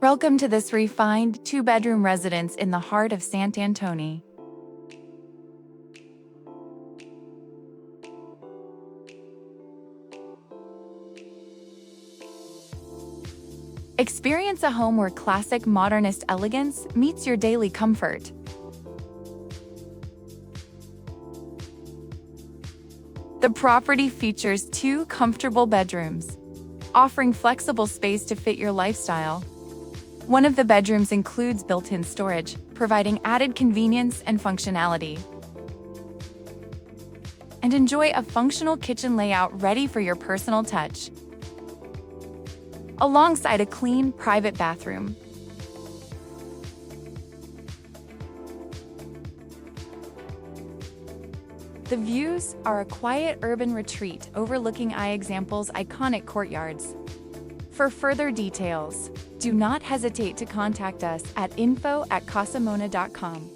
Welcome to this refined two-bedroom residence in the heart of Sant Antoni. Experience a home where classic modernist elegance meets your daily comfort. The property features two comfortable bedrooms, offering flexible space to fit your lifestyle. One of the bedrooms includes built-in storage, providing added convenience and functionality. And enjoy a functional kitchen layout ready for your personal touch, alongside a clean, private bathroom. The views are a quiet urban retreat overlooking Eixample's iconic courtyards. For further details, do not hesitate to contact us at info@casamona.com.